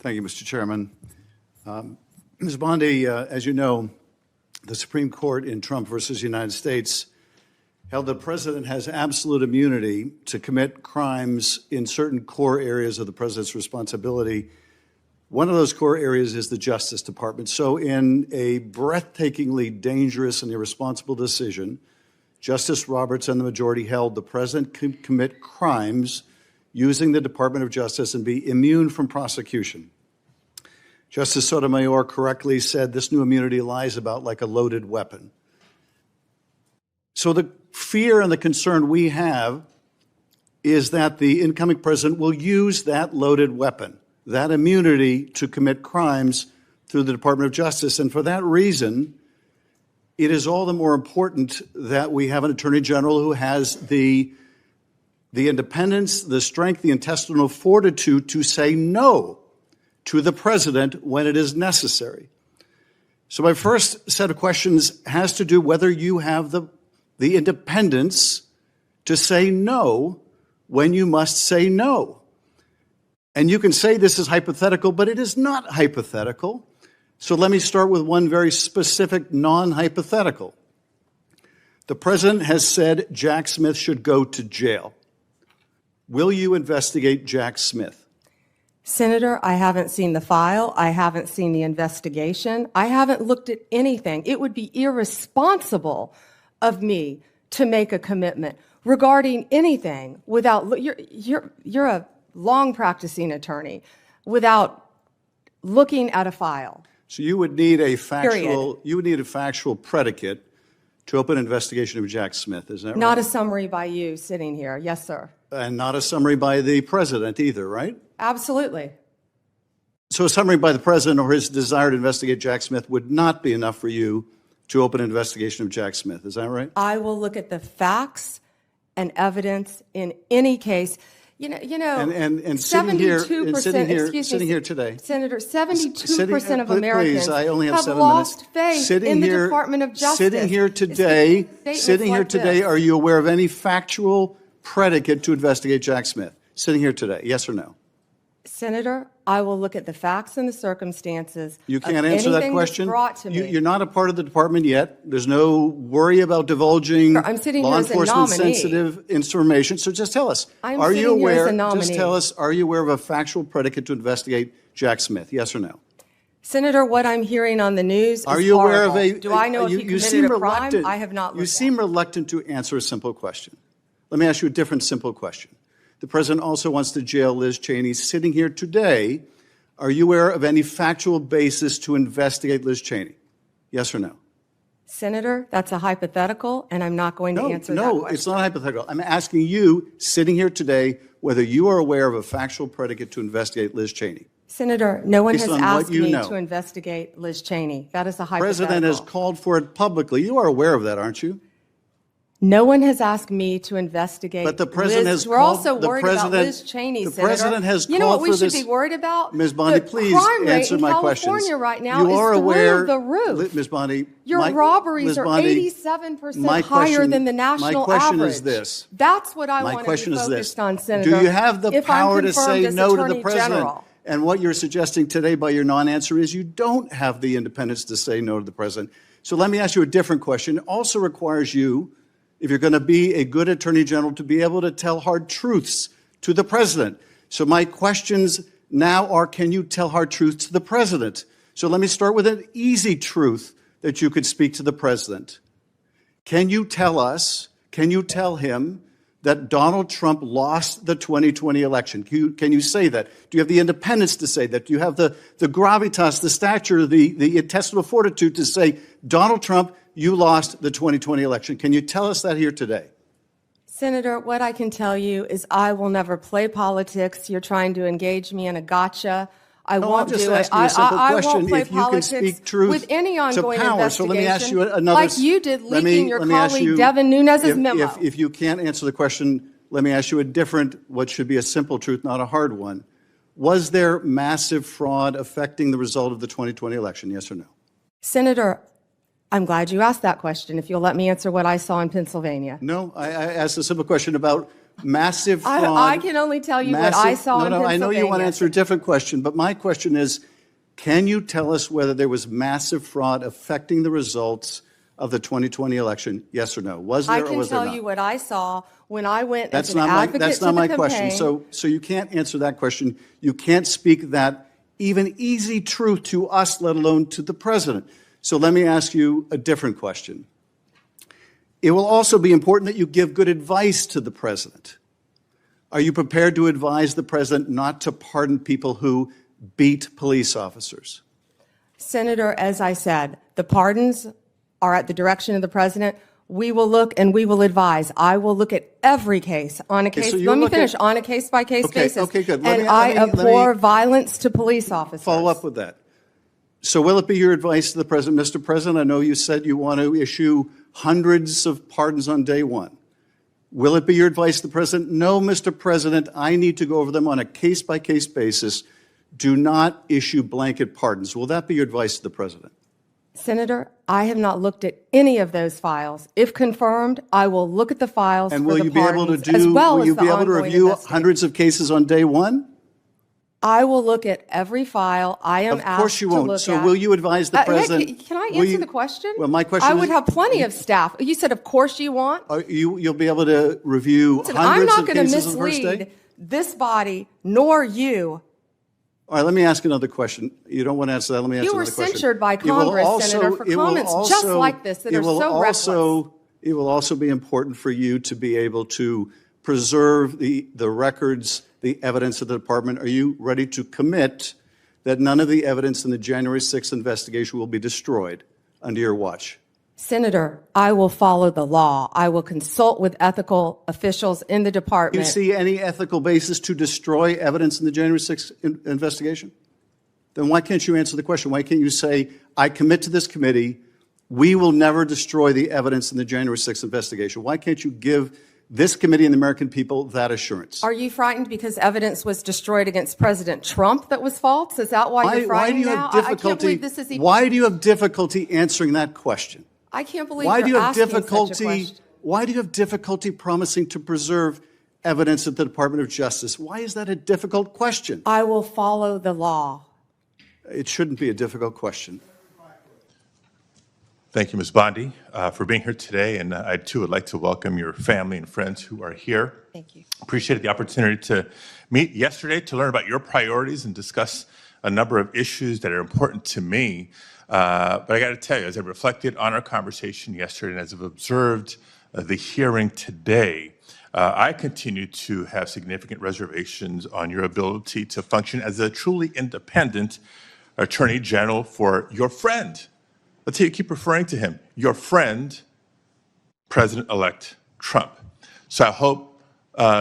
Thank you, Mr. Chairman. Ms. Bondi, as you know, the Supreme Court in Trump versus United States held the president has absolute immunity to commit crimes in certain core areas of the president's responsibility. One of those core areas is the Justice Department. So in a breathtakingly dangerous and irresponsible decision, Justice Roberts and the majority held the president can commit crimes using the Department of Justice and be immune from prosecution. Justice Sotomayor correctly said this new immunity lies about like a loaded weapon. So the fear and the concern we have is that the incoming president will use that loaded weapon, that immunity, to commit crimes through the Department of Justice. And for that reason, it is all the more important that we have an attorney general who has the independence, the strength, the intestinal fortitude to say no to the president when it is necessary. So my first set of questions has to do whether you have the independence to say no when you must say no. And you can say this is hypothetical, but it is not hypothetical. So let me start with one very specific non-hypothetical. The president has said Jack Smith should go to jail. Will you investigate Jack Smith? Senator, I haven't seen the file. I haven't seen the investigation. I haven't looked at anything. It would be irresponsible of me to make a commitment regarding anything without, you're a long practicing attorney, without looking at a file. So you would need a factual predicate to open an investigation of Jack Smith, is that right? Not a summary by you sitting here. Yes, sir. And not a summary by the president either, right? Absolutely. So a summary by the president or his desire to investigate Jack Smith would not be enough for you to open an investigation of Jack Smith, is that right? I will look at the facts and evidence in any case. And sitting here today, Senator, 72% of Americans please, I only have have 7 lost minutes. faith in the Department of Justice. Sitting here today, are you aware of any factual predicate to investigate Jack Smith? Sitting here today, yes or no? Senator, I will look at the facts and the circumstances. You can't answer that question? Brought to me. You're not a part of the department yet. There's no worry about divulging I'm sitting law here as a enforcement nominee. sensitive information. So just tell us, Are you aware of a factual predicate to investigate Jack Smith? Yes or no? Senator, what I'm hearing on the news is Are you aware of a? Do I know if he committed a crime? I have not. You seem reluctant to answer a simple question. Let me ask you a different simple question. The president also wants to jail Liz Cheney. Sitting here today, are you aware of any factual basis to investigate Liz Cheney? Yes or no? Senator, that's a hypothetical, and I'm not going to answer that question. No, it's not hypothetical. I'm asking you, sitting here today, whether you are aware of a factual predicate to investigate Liz Cheney. Senator, no one has asked me to investigate Liz Cheney. That is a hypothetical. The president has called for it publicly. You are aware of that, aren't you? No one has asked me to investigate. But the president has We're also worried about Liz Cheney, Senator. The president has You know what called we for should be worried about? Ms. Bondi, please answer my questions. California right now is through the roof. Ms. Bondi, Your robberies are 87% higher than the national average. My question is this. That's what I want to be focused on, Senator. Do you have the power to say no to the president? And what you're suggesting today by your non-answer is you don't have the independence to say no to the president. So let me ask you a different question. It also requires you, if you're going to be a good attorney general, to be able to tell hard truths to the president. So my questions now are, can you tell hard truths to the president? So let me start with an easy truth that you could speak to the president. Can you tell him that Donald Trump lost the 2020 election? Can you say that? Do you have the independence to say that? Do you have the gravitas, the stature, the intestinal fortitude to say, Donald Trump, you lost the 2020 election? Can you tell us that here today? Senator, what I can tell you is I will never play politics. You're trying to engage me in a gotcha. I won't do it. I won't play politics with any ongoing investigation. So let me ask you another. Like you did leaking your colleague Devin Nunes's memo. If you can't answer the question, let me ask you a different, what should be a simple truth, not a hard one. Was there massive fraud affecting the result of the 2020 election, yes or no? Senator, I'm glad you asked that question. If you'll let me answer what I saw in Pennsylvania. No, I asked a simple question about massive fraud. I can only tell you what I saw in Pennsylvania. I know you want to answer a different question, but my question is, can you tell us whether there was massive fraud affecting the results of the 2020 election? Yes or no? Was there or was there not? I can tell you what I saw when I went That's as an advocate that's not my to the question. campaign. So you can't answer that question. You can't speak that even easy truth to us, let alone to the president. So let me ask you a different question. It will also be important that you give good advice to the president. Are you prepared to advise the president not to pardon people who beat police officers? Senator, as I said, the pardons are at the direction of the president. We will look and we will advise. I will look at every case on a case. so Let me finish. On a case-by-case basis. Okay, good. And I abhor violence to police officers. Follow up with that. So will it be your advice to the president, Mr. President? I know you said you want to issue hundreds of pardons on day one. Will it be your advice to the president? No, Mr. President, I need to go over them on a case-by-case basis. Do not issue blanket pardons. Will that be your advice to the president? Senator, I have not looked at any of those files. If confirmed, I will look at the files And for will the you be able to pardons, as well will as you the be able to ongoing review investigation. hundreds of cases on day one? I will look at every file I am Of course asked you to won't. look So at. will you advise the president? Can I will answer you- the question? Well, my question I would is- have plenty of staff. You said, of course you want. You'll be able to review Listen, I'm hundreds not of going to cases on the first day? mislead this body nor you. All right, let me ask another question. You don't want to answer that. Let me answer You were another question. censured by It will Congress, also- Senator, for it will comments just also- like this that it are will so reckless. It will also be important for you to be able to preserve the records, the evidence of the department. Are you ready to commit that none of the evidence in the January 6th investigation will be destroyed under your watch? Senator, I will follow the law. I will consult with ethical officials in the Do you department. see any ethical basis to destroy evidence in the January 6th investigation? Then why can't you answer the question? Why can't you say, I commit to this committee, we will never destroy the evidence in the January 6th investigation? Why can't you give this committee and the American people that assurance? Are you frightened because evidence was destroyed against President Trump that was false? Is that why you're Why do frightened you now? have difficulty? I can't believe this is even. Why do you have difficulty answering that question? I can't believe Why do you you're have asking such a difficulty? question. Why do you have difficulty promising to preserve evidence at the Department of Justice? Why is that a difficult question? I will follow the law. It shouldn't be a difficult question. Thank you, Ms. Bondi, for being here today. And I, too, would like to welcome your family and friends who are here. Thank you. Appreciated the opportunity to meet yesterday to learn about your priorities and discuss a number of issues that are important to me. But I got to tell you, as I reflected on our conversation yesterday and as I've observed the hearing today, I continue to have significant reservations on your ability to function as a truly independent Attorney General for your friend. Let's see, you keep referring to him, your friend, President-elect Trump. So I hope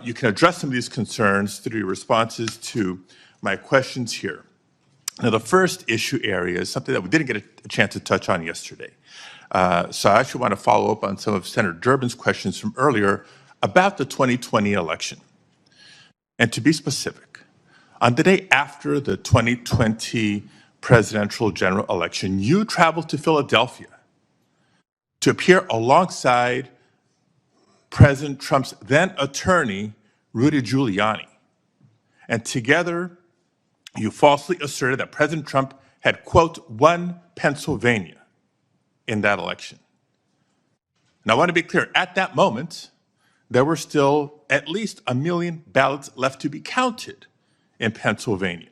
you can address some of these concerns through your responses to my questions here. Now, the first issue area is something that we didn't get a chance to touch on yesterday. So I actually want to follow up on some of Senator Durbin's questions from earlier about the 2020 election. And to be specific, on the day after the 2020 presidential general election, you traveled to Philadelphia to appear alongside President Trump's then attorney, Rudy Giuliani. And together, you falsely asserted that President Trump had, quote, won Pennsylvania in that election. Now, I want to be clear, at that moment, there were still at least 1 million ballots left to be counted in Pennsylvania.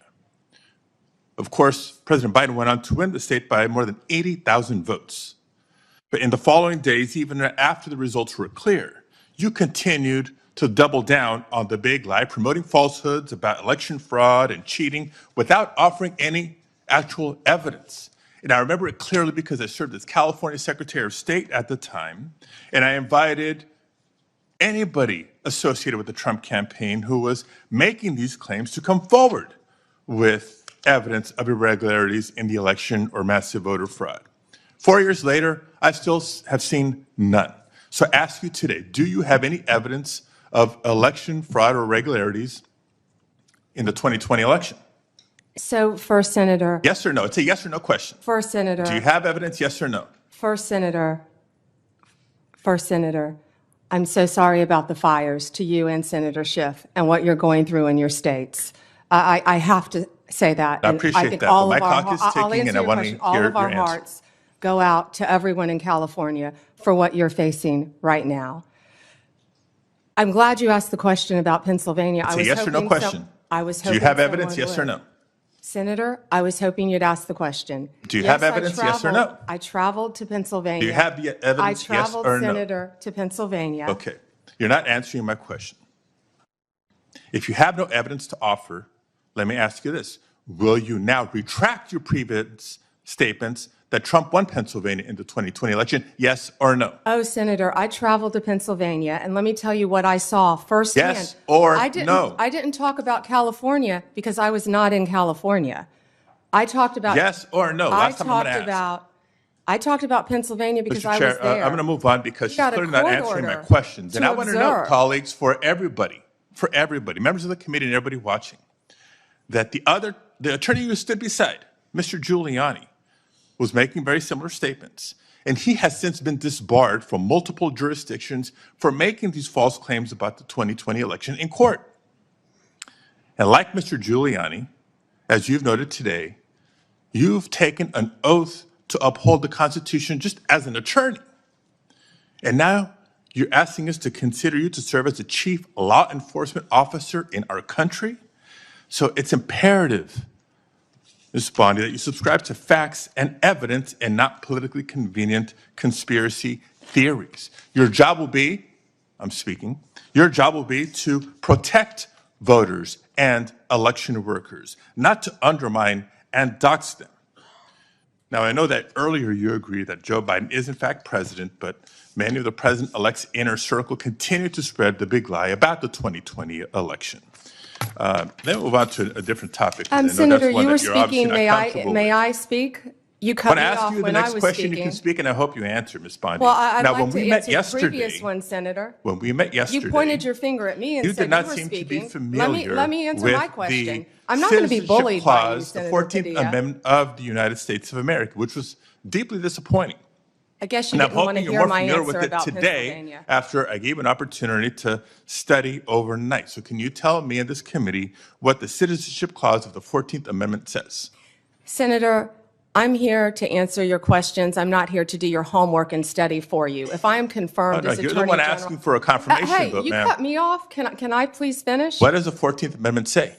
Of course, President Biden went on to win the state by more than 80,000 votes. But in the following days, even after the results were clear, you continued to double down on the big lie, promoting falsehoods about election fraud and cheating without offering any actual evidence. And I remember it clearly because I served as California Secretary of State at the time, and I invited anybody associated with the Trump campaign who was making these claims to come forward with evidence of irregularities in the election or massive voter fraud. 4 years later, I still have seen none. So I ask you today, do you have any evidence of election fraud or irregularities in the 2020 election? So, first, Senator. Yes or no? It's a yes or no question. First, Senator. Do you have evidence, yes or no? First, Senator. I'm so sorry about the fires to you and Senator Schiff and what you're going through in your states. I have to say that. I And appreciate think that, all but of my our clock is I'll ticking, answer and I your want to question. All hear of our your answer. hearts go out to everyone in California for what you're facing right now. I'm glad you asked the question about Pennsylvania. It's a yes or no question. I was Do hoping you have evidence, someone yes or would. no? Senator, I was hoping you'd ask the question. Do you Yes, have evidence, yes or no? I traveled to Pennsylvania. Do you have the evidence, yes traveled, or no? Senator, to Pennsylvania. Okay, you're not answering my question. If you have no evidence to offer, let me ask you this. Will you now retract your previous statements that Trump won Pennsylvania in the 2020 election, yes or no? Oh, Senator, I traveled to Pennsylvania, and let me tell you what I saw firsthand. Yes or no? I didn't talk about California because I was not in California. I talked about Yes or no? Last time I'm going to ask. I talked about Pennsylvania because Mr. I Chair, was there. I'm going to move on because she's got a clearly not court answering my order questions. And to I want to know, observe. colleagues, for everybody, members of the committee and everybody watching, that the attorney who stood beside Mr. Giuliani was making very similar statements. And he has since been disbarred from multiple jurisdictions for making these false claims about the 2020 election in court. And like Mr. Giuliani, as you've noted today, you've taken an oath to uphold the Constitution just as an attorney. And now you're asking us to consider you to serve as the chief law enforcement officer in our country. So it's imperative, Ms. Bondi, that you subscribe to facts and evidence and not politically convenient conspiracy theories. Your job will be, your job will be to protect voters and election workers, not to undermine and dox them. Now, I know that earlier you agreed that Joe Biden is in fact president, but many of the president-elect's inner circle continue to spread the big lie about the 2020 election. Let me move on to a different topic. Senator, you were speaking. May I speak? You cut me off when I was speaking. When I ask you the next question, you can speak, and I hope you answer, Ms. Bondi. Well, I'd now, like when to we met answer the yesterday, previous one, Senator. When we met yesterday, You pointed your finger at me and you said did not you were seem speaking. to be familiar Let me answer with my question. the I'm not going to be Citizenship bullied by you, Clause, the Senator 14th Padilla. Amendment of the United States of America, which was deeply disappointing. I guess you And I'm didn't want to hoping you're hear more my familiar answer with it about today Pennsylvania. after I gave an opportunity to study overnight. So can you tell me and this committee what the Citizenship Clause of the 14th Amendment says? Senator, I'm here to answer your questions. I'm not here to do your homework and study for you. If I am confirmed as You're Attorney the one General, asking for a confirmation hey, vote, you ma'am. cut me off. Can I please finish? What does the 14th Amendment say?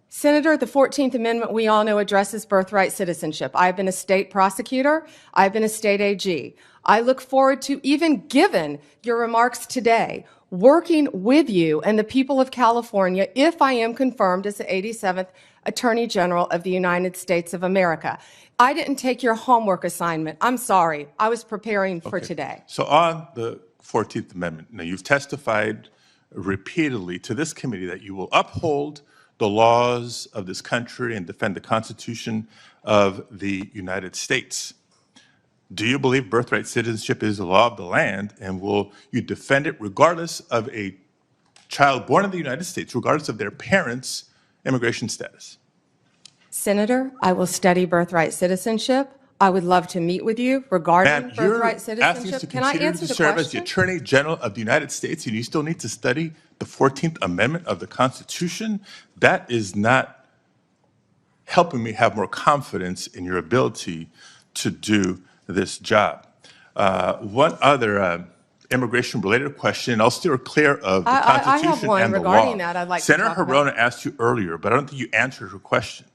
Senator, the 14th Amendment, we all know, addresses birthright citizenship. I've been a state prosecutor. I've been a state AG. I look forward to, even given your remarks today, working with you and the people of California if I am confirmed as the 87th Attorney General of the United States of America. I didn't take your homework assignment. I'm sorry. I was preparing for today. So on the 14th Amendment, now you've testified repeatedly to this committee that you will uphold the laws of this country and defend the Constitution of the United States. Do you believe birthright citizenship is the law of the land, and will you defend it regardless of a child born in the United States, regardless of their parents' immigration status? Senator, I will study birthright citizenship. I would love to meet with you regarding birthright You're asking us citizenship. to Can I consider answer to the serve as the question? Attorney General of the United States, and you still need to study the 14th Amendment of the Constitution? That is not helping me have more confidence in your ability to do this job. One other immigration-related question, I'll steer clear of the Constitution I have one and the regarding law. that I'd like to Senator talk about. Hirona asked you earlier, but I don't think you answered her question.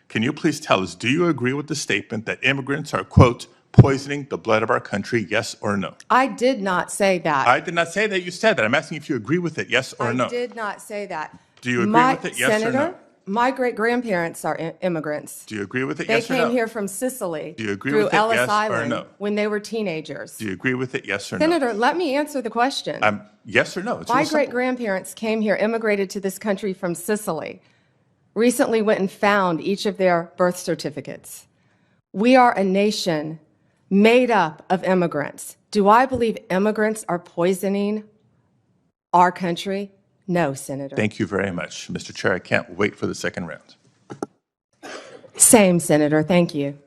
Can you please tell us, do you agree with the statement that immigrants are, quote, poisoning the blood of our country, yes or no? I did not say that. I did not say that you said that. I'm asking if you agree with it, yes or no? I did not say that. Do you agree with it, yes or Senator, no? my great-grandparents are immigrants. Do you agree with it, They yes or no? came here from Sicily Do you agree through with it, Ellis yes or Island no? when they were teenagers. Do you agree with it, yes or no? Senator, let me answer the question. Yes or no? It's My real simple. great-grandparents came here, immigrated to this country from Sicily, recently went and found each of their birth certificates. We are a nation made up of immigrants. Do I believe immigrants are poisoning our country? No, Senator. Thank you very much, Mr. Chair. I can't wait for the second round. Same, Senator. Thank you.